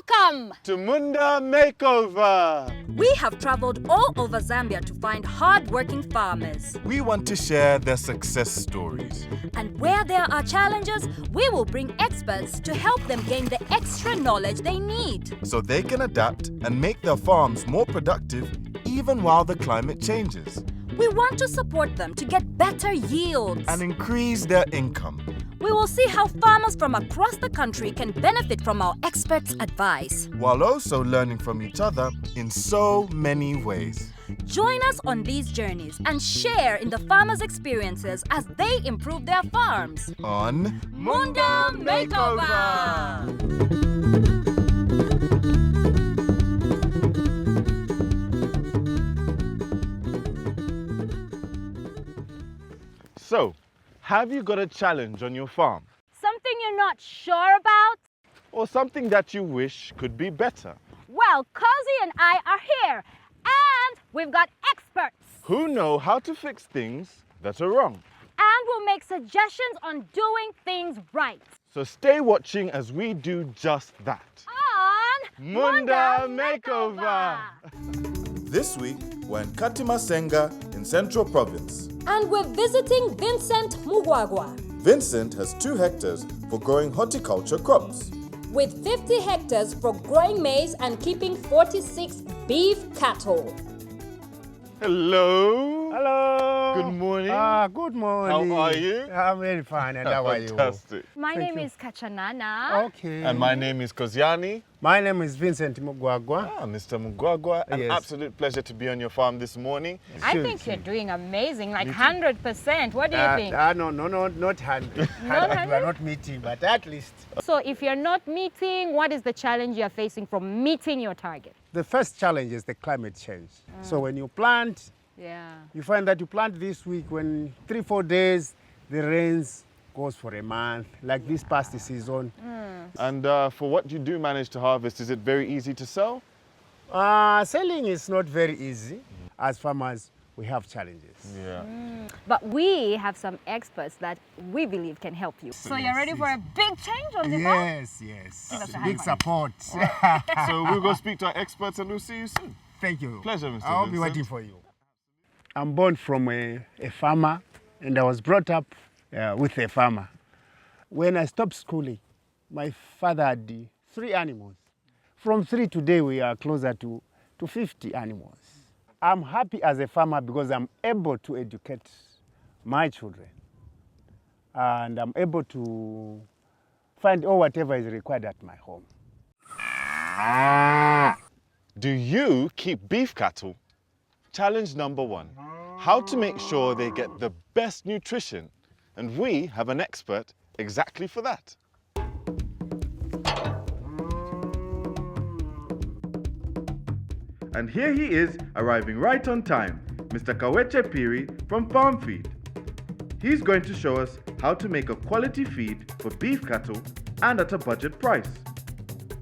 Welcome to Munda Makeover. We have traveled all over Zambia to find hard-working farmers. We want to share their success stories. And where there are challenges, we will bring experts to help them gain the extra knowledge they need. So they can adapt and make their farms more productive even while the climate changes. We want to support them to get better yields. And increase their income. We will see how farmers from across the country can benefit from our experts' advice. While also learning from each other in so many ways. Join us on these journeys and share in the farmers' experiences as they improve their farms. On Munda Makeover! So, have you got a challenge on your farm? Something you're not sure about? Or something that you wish could be better? Well, Cozy and I are here, and we've got experts who know how to fix things that are wrong. And will make suggestions on doing things right. So stay watching as we do just that. On Munda Makeover! This week, we're in Katima Senga in Central Province. And we're visiting Vincent Mugwa. Vincent has 2 hectares for growing horticulture crops. With 50 hectares for growing maize and keeping 46 beef cattle. Hello. Hello. Good morning. Good morning. How are you? I'm very fine. And how are you? Fantastic. My name is Kachanana. Okay. And my name is Koziani. My name is Vincent Mugwa. Mr. Mugwa, an Yes. absolute pleasure to be on your farm this morning. I think you're doing amazing, like 100%. What do you think? No, not 100. We are not meeting, but at least. So if you're not meeting, what is the challenge you're facing from meeting your target? The first challenge is the climate change. So when you plant, you find that you plant this week, when 3-4 days, the rains goes for a month, like this past season. And for what you do manage to harvest, is it very easy to sell? Selling is not very easy. As farmers, we have challenges. Yeah. But we have some experts that we believe can help you. So you're ready for a big change on the farm? Yes. Give us a high Big five. support. So we'll go speak to our experts and we'll see you soon. Thank you. Pleasure, Mr. I'll be Vincent. waiting for you. I'm born from a farmer, and I was brought up with a farmer. When I stopped schooling, my father had 3 animals. From 3 today, we are closer to 50 animals. I'm happy as a farmer because I'm able to educate my children. And I'm able to find whatever is required at my home. Do you keep beef cattle? Challenge number 1, how to make sure they get the best nutrition. And we have an expert exactly for that. And here he is, arriving right on time, Mr. Kaweche Piri from Farm Feed. He's going to show us how to make a quality feed for beef cattle and at a budget price.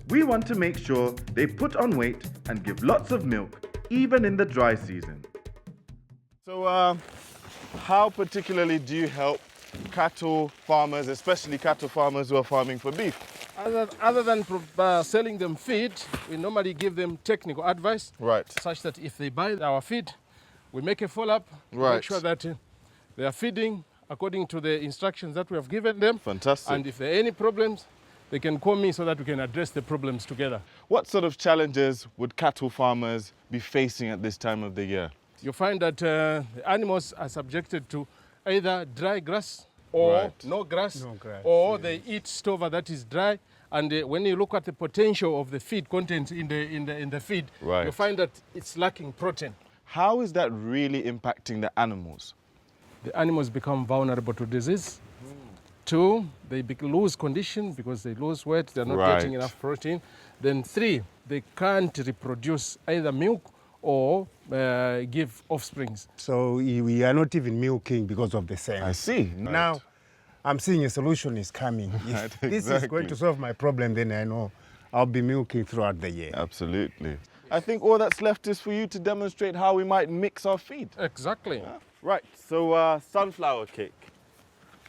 We want to make sure they put on weight and give lots of milk, even in the dry season. So, how particularly do you help cattle farmers, especially cattle farmers who are farming for beef? Other than selling them feed, we normally give them technical advice. Right. Such that if they buy our feed, we make a follow-up, Right. make sure that they are feeding according to the instructions that we have given them. Fantastic. And if there are any problems, they can call me so that we can address the problems together. What sort of challenges would cattle farmers be facing at this time of the year? You find that the animals are subjected to either dry grass or Right. no grass, No grass, or they eat stover that is dry. And when you look at the potential of the feed content in the feed, Right. you find that it's lacking protein. How is that really impacting the animals? The animals become vulnerable to disease. 2, they lose condition because they lose weight, they're not Right. getting enough protein. Then 3, they can't reproduce either milk or give offsprings. So we are not even milking because of the same. I see. Now, I'm seeing a solution is coming. If Right, this is exactly. going to solve my problem, then I know I'll be milking throughout the year. Absolutely. I think all that's left is for you to demonstrate how we might mix our feed. Exactly. Right, so sunflower cake,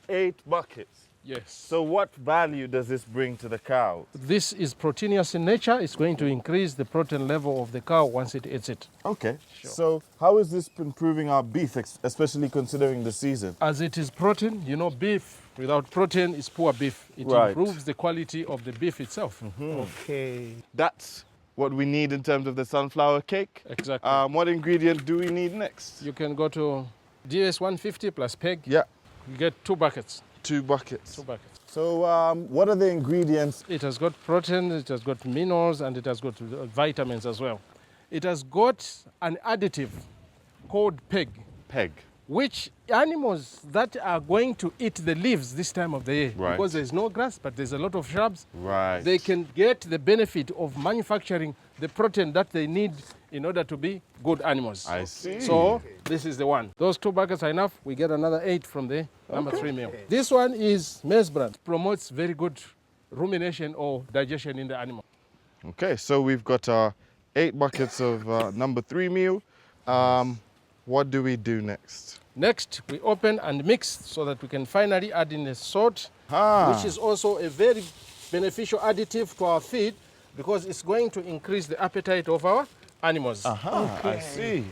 8 buckets. Yes. So what value does this bring to the cow? This is proteinous in nature. It's going to increase the protein level of the cow once it eats it. Okay. So how is this improving our beef, especially considering the season? As it is protein, you know, beef without protein is poor beef. It Right. improves the quality of the beef itself. Okay. That's what we need in terms of the sunflower cake. Exactly. What ingredient do we need next? You can go to DS 150 plus peg. Yeah, You get 2 buckets. 2 buckets. 2 buckets. So what are the ingredients? It has got protein, it has got minerals, and it has got vitamins as well. It has got an additive called peg, Peg. which animals that are going to eat the leaves this time of the year, Right. because there's no grass, but there's a lot of shrubs, Right. they can get the benefit of manufacturing the protein that they need in order to be good animals. I see. So this is the one. Those 2 buckets are enough. We get another 8 from the number 3 meal. This one is Maize brand. Promotes very good rumination or digestion in the animal. Okay, so we've got our 8 buckets of number 3 meal. What do we do next? Next, we open and mix so that we can finally add in the salt, which is also a very beneficial additive to our feed because it's going to increase the appetite of our animals. I see.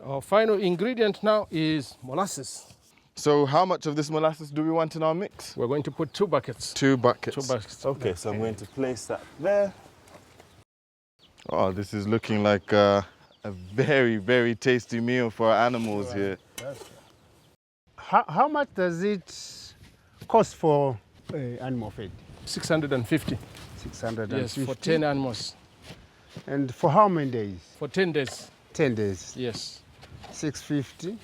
Our final ingredient now is molasses. So how much of this molasses do we want in our mix? We're going to put 2 buckets. 2 buckets. 2 buckets. Okay, so I'm going to place that there. Oh, this is looking like a very, very tasty meal for our animals here. How much does it cost for animal feed? 650. 650. Yes, for 10 animals. And for how many days? For 10 days. 10 days. Yes. 650.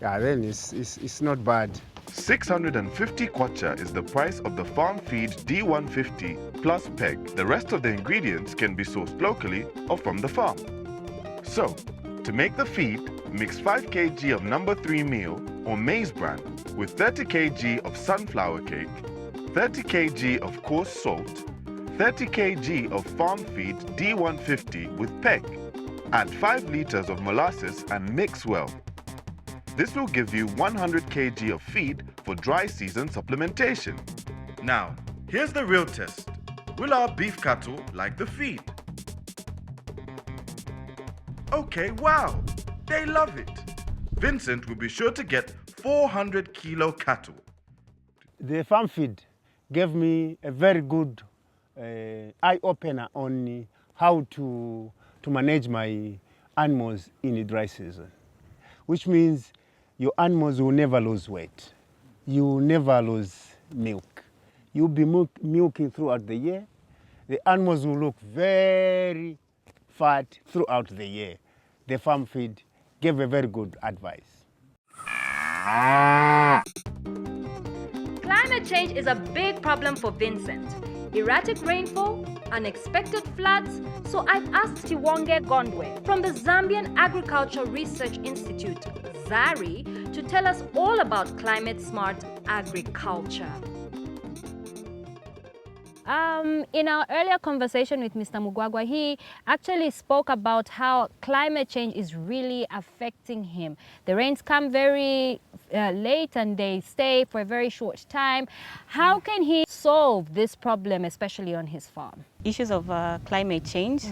Yeah, then it's not bad. 650 kwacha is the price of the farm feed D150 plus peg. The rest of the ingredients can be sourced locally or from the farm. So, to make the feed, mix 5 kg of number 3 meal or maize bran with 30 kg of sunflower cake, 30 kg of coarse salt, 30 kg of farm feed D150 with peg. Add 5 liters of molasses and mix well. This will give you 100 kg of feed for dry season supplementation. Now, here's the real test. Will our beef cattle like the feed? Okay, wow, they love it. Vincent will be sure to get 400 kilo cattle. The farm feed gave me a very good eye-opener on how to manage my animals in the dry season, which means your animals will never lose weight. You will never lose milk. You'll be milking throughout the year. The animals will look very fat throughout the year. The farm feed gave a very good advice. Climate change is a big problem for Vincent. Erratic rainfall, unexpected floods, so I've asked Tiwonge Gondwe from the Zambian Agriculture Research Institute, ZARI, to tell us all about climate-smart agriculture. In our earlier conversation with Mr. Mugwa, he actually spoke about how climate change is really affecting him. The rains come very late and they stay for a very short time. How can he solve this problem, especially on his farm? Issues of climate change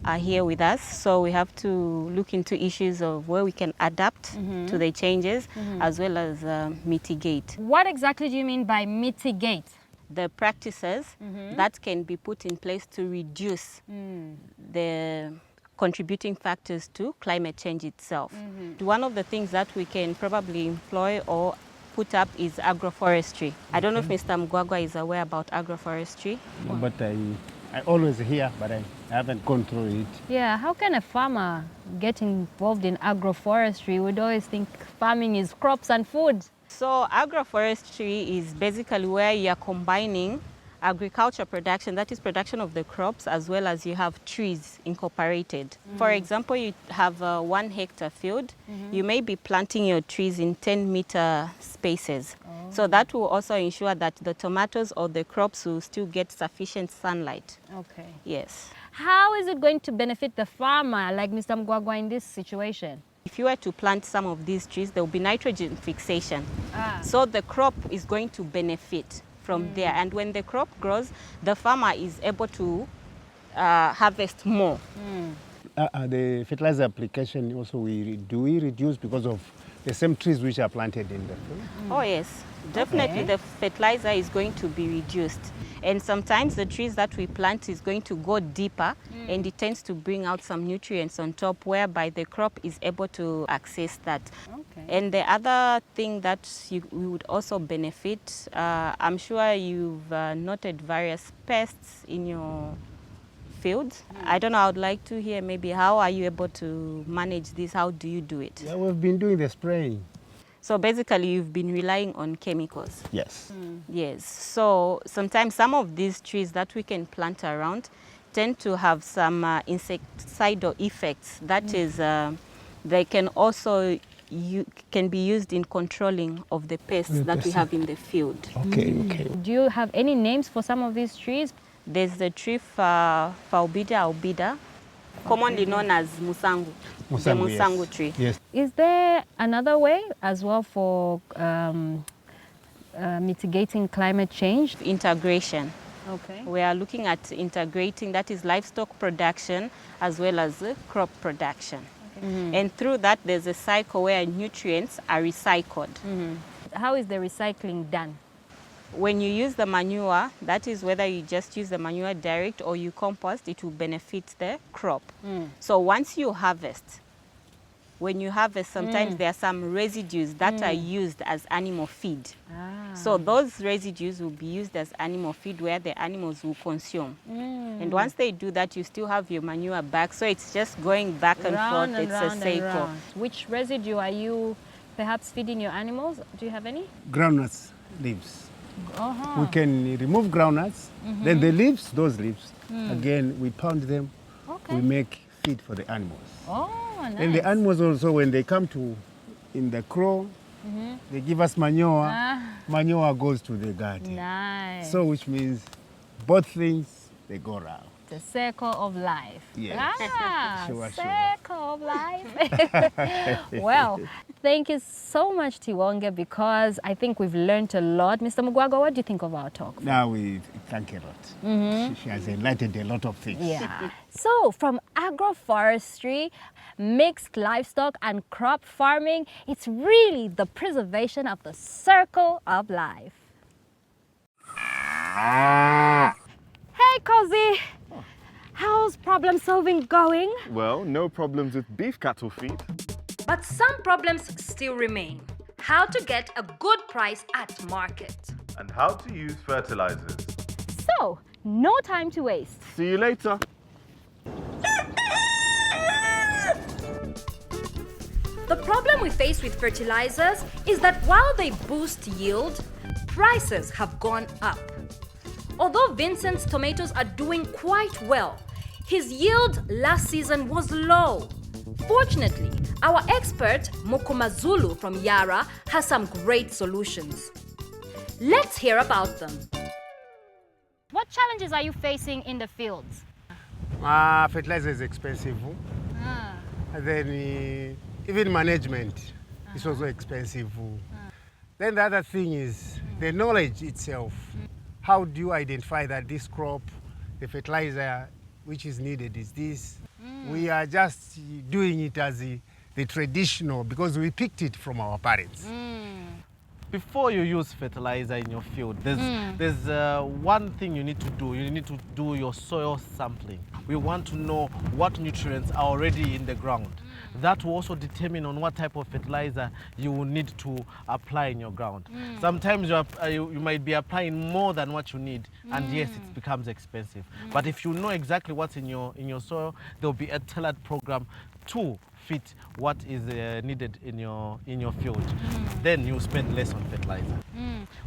are here with us, so we have to look into issues of where we can adapt to the changes as well as mitigate. What exactly do you mean by mitigate? The practices that can be put in place to reduce the contributing factors to climate change itself. One of the things that we can probably employ or put up is agroforestry. I don't know if Mr. Mugwa is aware about agroforestry. But I always hear, but I haven't gone through it. Yeah, how can a farmer get involved in agroforestry? We'd always think farming is crops and food. So agroforestry is basically where you're combining agriculture production, that is production of the crops, as well as you have trees incorporated. For example, you have a 1 hectare field, you may be planting your trees in 10-meter spaces. So that will also ensure that the tomatoes or the crops will still get sufficient sunlight. Okay. Yes. How is it going to benefit the farmer like Mr. Mugwa in this situation? If you were to plant some of these trees, there will be nitrogen fixation. So the crop is going to benefit from there. And when the crop grows, the farmer is able to harvest more. The fertilizer application also, do we reduce because of the same trees which are planted in the field? Oh yes, definitely the fertilizer is going to be reduced. And sometimes the trees that we plant is going to go deeper and it tends to bring out some nutrients on top whereby the crop is able to access that. And the other thing that we would also benefit, I'm sure you've noted various pests in your fields. I don't know, I would like to hear maybe how are you able to manage this? How do you do it? Yeah, we've been doing the spraying. So basically you've been relying on chemicals? Yes. Yes. So sometimes some of these trees that we can plant around tend to have some insecticidal effects. That is, they can also can be used in controlling of the pests that we have in the field. Okay. Do you have any names for some of these trees? There's the tree Faubida albida, commonly known as Musangu, the Musangu tree. Yes. Is there another way as well for mitigating climate change? Integration. Okay. We are looking at integrating, that is livestock production as well as crop production. And through that, there's a cycle where nutrients are recycled. How is the recycling done? When you use the manure, that is whether you just use the manure direct or you compost, it will benefit the crop. So once you harvest, when you harvest, sometimes there are some residues that are used as animal feed. So those residues will be used as animal feed where the animals will consume. And once they do that, you still have your manure back. So it's just going back and forth. It's a cycle. Which residue are you perhaps feeding your animals? Do you have any? Groundnuts leaves. We can remove groundnuts, then the leaves, those leaves, again, we pound them, we make feed for the animals. Oh, nice. And the animals also, when they come in the crow, they give us manure, manure goes to the garden. Nice. So which means both things, they go round. The circle of life. Yes. Sure. Circle of life. Well, thank you so much, Tiwonge, because I think we've learned a lot. Mr. Mugwa, what do you think of our talk? Now we thank a lot. She has enlightened a lot of things. Yeah. So from agroforestry, mixed livestock and crop farming, it's really the preservation of the circle of life. Hey, Cozy. How's problem solving going? Well, no problems with beef cattle feed. But some problems still remain. How to get a good price at market. And how to use fertilizers. So, no time to waste. See you later. The problem we face with fertilizers is that while they boost yield, prices have gone up. Although Vincent's tomatoes are doing quite well, his yield last season was low. Fortunately, our expert Mokomazulu from Yara has some great solutions. Let's hear about them. What challenges are you facing in the fields? Fertilizer is expensive. And then even management is also expensive. Then the other thing is the knowledge itself. How do you identify that this crop, the fertilizer which is needed is this? We are just doing it as the traditional because we picked it from our parents. Before you use fertilizer in your field, there's one thing you need to do. You need to do your soil sampling. We want to know what nutrients are already in the ground. That will also determine on what type of fertilizer you will need to apply in your ground. Sometimes you might be applying more than what you need, and yes, it becomes expensive. But if you know exactly what's in your soil, there will be a tailored program to fit what is needed in your field. Then you spend less on fertilizer.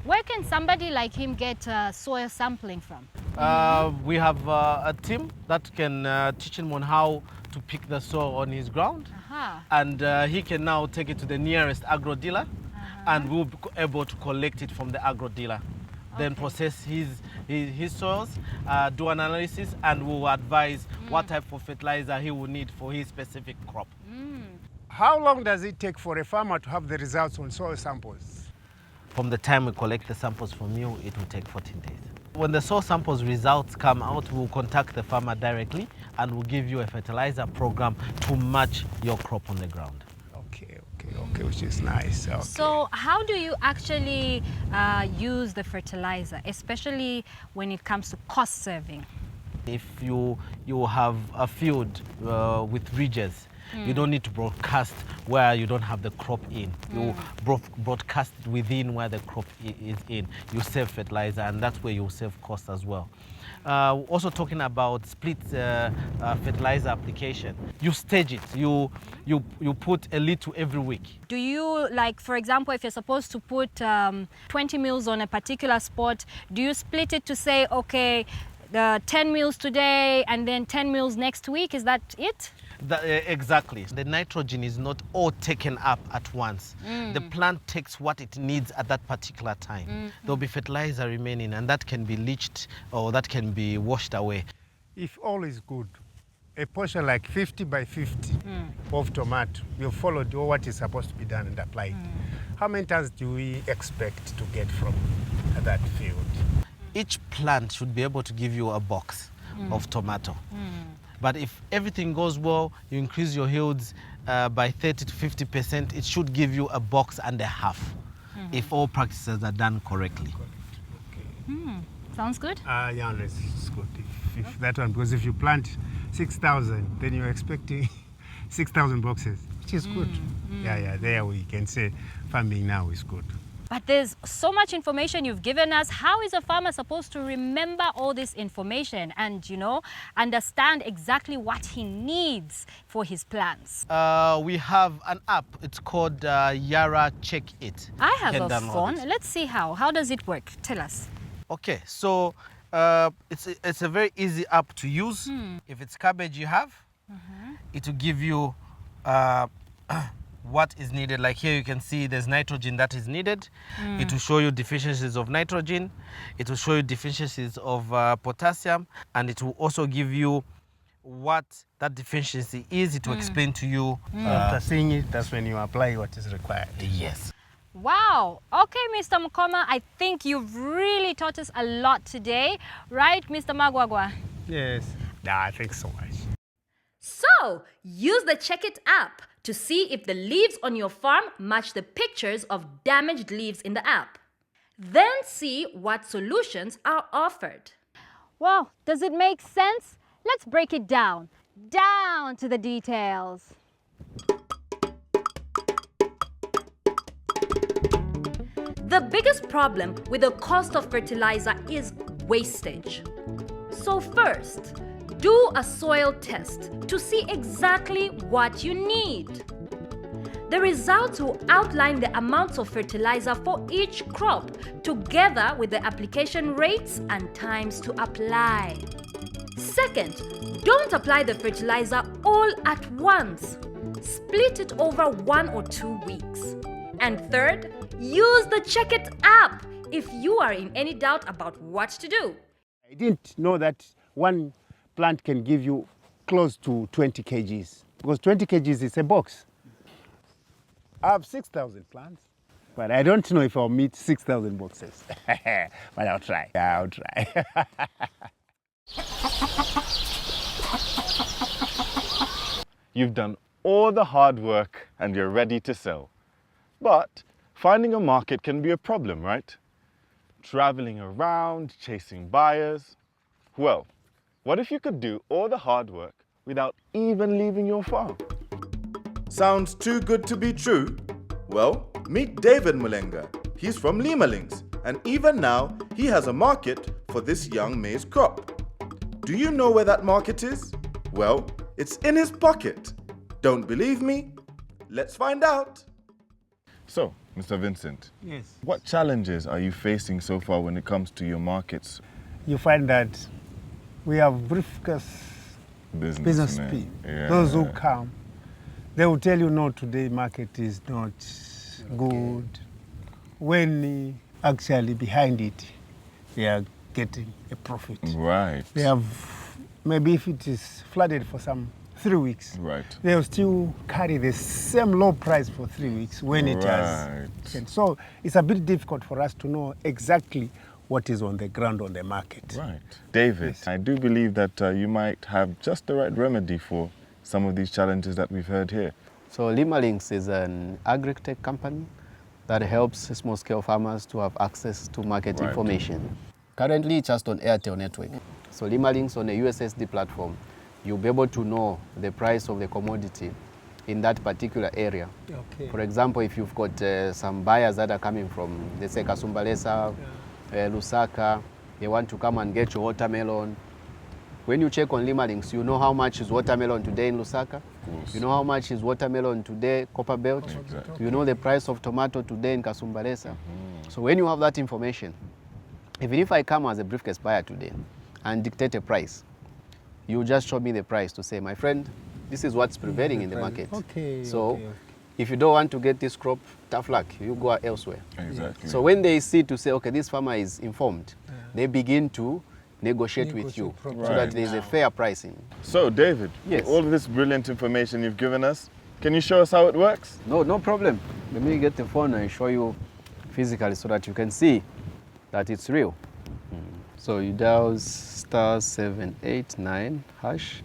Where can somebody like him get soil sampling from? We have a team that can teach him on how to pick the soil on his ground, and he can now take it to the nearest agro dealer, and we'll be able to collect it from the agro dealer. Then process his soils, do an analysis, and we'll advise what type of fertilizer he will need for his specific crop. How long does it take for a farmer to have the results on soil samples? From the time we collect the samples from you, it will take 14 days. When the soil samples results come out, we'll contact the farmer directly and we'll give you a fertilizer program to match your crop on the ground. Okay, which is nice. Okay. So how do you actually use the fertilizer, especially when it comes to cost saving? If you have a field with ridges, you don't need to broadcast where you don't have the crop in. You broadcast within where the crop is in. You save fertilizer, and that's where you save cost as well. Also talking about split fertilizer application, you stage it. You put a little every week. Do you, like, for example, if you're supposed to put 20 mils on a particular spot, do you split it to say, okay, the 10 mils today and then 10 mils next week? Is that it? Exactly. The nitrogen is not all taken up at once. The plant takes what it needs at that particular time. There'll be fertilizer remaining, and that can be leached or that can be washed away. If all is good, a portion like 50 by 50 of tomato, you followed what is supposed to be done and applied. How many tons do we expect to get from that field? Each plant should be able to give you a box of tomato. But if everything goes well, you increase your yields by 30 to 50%, it should give you a box and a half if all practices are done correctly. Sounds good? Yeah, it's good. If that one, because if you plant 6,000, then you're expecting 6,000 boxes, which is good. Yeah, there we can say farming now is good. But there's so much information you've given us. How is a farmer supposed to remember all this information and, you know, understand exactly what he needs for his plants? We have an app. It's called Yara Check It. I have a phone. Let's see how. How does it work? Tell us. Okay, so it's a very easy app to use. If it's cabbage you have, it will give you what is needed. Like here you can see there's nitrogen that is needed. It will show you deficiencies of nitrogen. It will show you deficiencies of potassium, and it will also give you what that deficiency is. It will explain to you. After seeing it, that's when you apply what is required. Yes. Wow. Okay, Mr. Mukoma, I think you've really taught us a lot today. Right, Mr. Mugwa? Yes. Yeah, thanks so much. So, use the Check It app to see if the leaves on your farm match the pictures of damaged leaves in the app. Then see what solutions are offered. Well, does it make sense? Let's break it down to the details. The biggest problem with the cost of fertilizer is wastage. So first, do a soil test to see exactly what you need. The results will outline the amounts of fertilizer for each crop, together with the application rates and times to apply. Second, don't apply the fertilizer all at once. Split it over 1 or 2 weeks. And third, use the Check It app if you are in any doubt about what to do. I didn't know that one plant can give you close to 20 kgs, because 20 kgs is a box. I have 6,000 plants, but I don't know if I'll meet 6,000 boxes. But I'll try. Yeah, I'll try. You've done all the hard work and you're ready to sell. But finding a market can be a problem, right? Traveling around, chasing buyers. Well, what if you could do all the hard work without even leaving your farm? Sounds too good to be true? Well, meet David Mulenga. He's from Limalings, and even now, he has a market for this young maize crop. Do you know where that market is? Well, it's in his pocket. Don't believe me? Let's find out. So, Mr. Vincent, Yes. what challenges are you facing so far when it comes to your markets? You find that we have briefcase business people. Yeah. Those who come, they will tell you, no, today market is not good. When actually behind it, they are getting a profit. Right. They have, maybe if it is flooded for some 3 weeks, Right. they'll still carry the same low price for 3 weeks when it has. Right. So it's a bit difficult for us to know exactly what is on the ground on the market. Right. David, Yes. I do believe that you might have just the right remedy for some of these challenges that we've heard here. So Limalinks is an agri-tech company that helps small-scale farmers to have access to market Right. information. Currently, it's just on Airtel network. So Limalinks on a USSD platform, you'll be able to know the price of the commodity in that particular area. Okay. For example, if you've got some buyers that are coming from, let's say, Kasumbalesa, Lusaka, they want to come and get your watermelon. When you check on Limalinks, you know how much is watermelon today in Lusaka. You know how much is watermelon today, Copper Belt. Exactly. You know the price of tomato today in Kasumbalesa. So when you have that information, even if I come as a briefcase buyer today and dictate a price, you just show me the price to say, my friend, this is what's prevailing in the market. Okay. So okay. if you don't want to get this crop, tough luck, you go elsewhere. Exactly. So when they see to say, okay, this farmer is informed, they begin to negotiate with you so Right. that there is a fair pricing. So, David, Yes. with all of this brilliant information you've given us, can you show us how it works? No problem. Let me get the phone and show you physically so that you can see that it's real. So you dial *789#.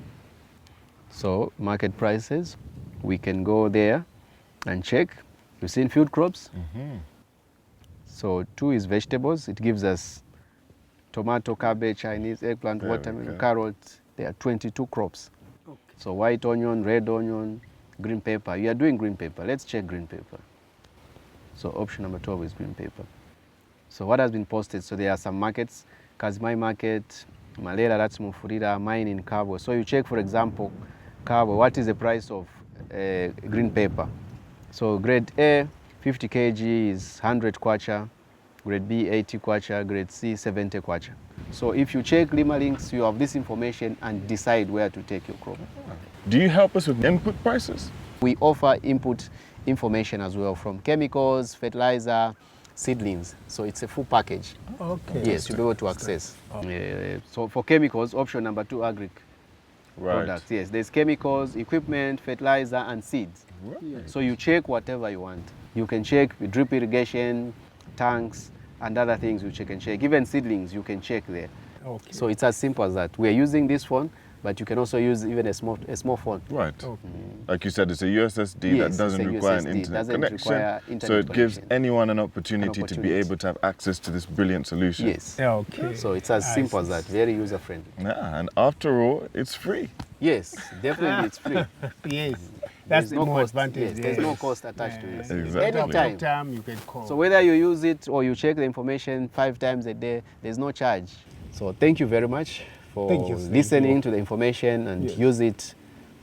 So market prices, we can go there and check. You've seen field crops. So 2 is vegetables. It gives us tomato, cabbage, Chinese, eggplant, There we watermelon, go. carrot. There are 22 crops. So white onion, red onion, green pepper. You are doing green pepper. Let's check green pepper. So option number 12 is green pepper. So what has been posted? So there are some markets, Kazimai market, Malera, that's Mufurira, mine in Cabo. So you check, for example, Cabo, what is the price of green pepper? So grade A, 50 kg is 100 kwacha, grade B, 80 kwacha, grade C, 70 kwacha. So if you check Limalinks, you have this information and decide where to take your crop. Do you help us with input prices? We offer input information as well, from chemicals, fertilizer, seedlings. So it's a full package. Okay. Yes, you'll be able to access. So for chemicals, option number 2, agri products. Yes, there's chemicals, equipment, fertilizer, and seeds. Right. So you check whatever you want. You can check with drip irrigation, tanks, and other things you check and check. Even seedlings, you can check there. Okay. So it's as simple as that. We are using this phone, but you can also use even a small phone. Right. Okay. Like you said, it's a USSD Yes, that doesn't it's a require an USSD, internet doesn't connection. require internet So it gives connection. anyone an opportunity to be able to have access to this brilliant solution. Yes. Okay. So it's as simple as that, very user-friendly. Yeah, and after all, it's free. Yes, definitely it's free. Yes. That's There's the no more cost. advantage. Yes, there's no cost attached to it. Exactly. Anytime. Anytime you can call. So whether you use it or you check the information 5 times a day, there's no charge. So thank you very much for Thank you. listening to the information and use it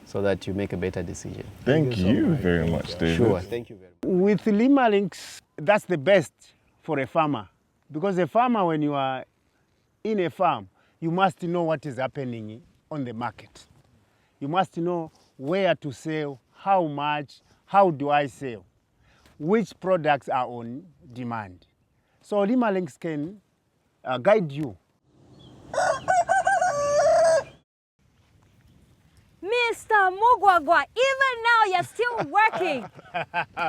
so that you make a better decision. Thank you very much, David. Sure, thank you very much. With Limalinks, that's the best for a farmer. Because a farmer, when you are in a farm, you must know what is happening on the market. You must know where to sell, how much, how do I sell, which products are on demand. So Limalinks can guide you. Mr. Mugwa, even now you're still working.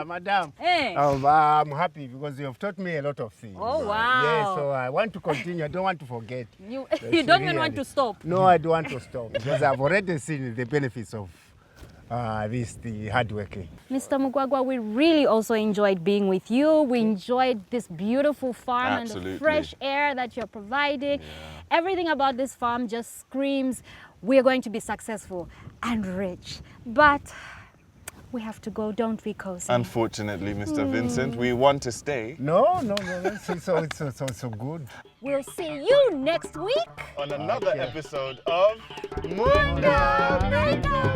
Madam, Eh. I'm happy because you have taught me a lot of things. Oh, wow. Yes, so I want to continue. I don't want to forget. You don't even want to stop. No, I don't want to stop because I've already seen the benefits of the hard working. Mr. Mugwa, we really also enjoyed being with you. We enjoyed this beautiful farm and Absolutely. the fresh air that you're providing. Everything about this farm just screams, we're going to be successful and rich. But we have to go, don't we, Kosi? Unfortunately, Mr. Vincent, we want to stay No, it's so good. We'll see you next week. on another episode of Munda.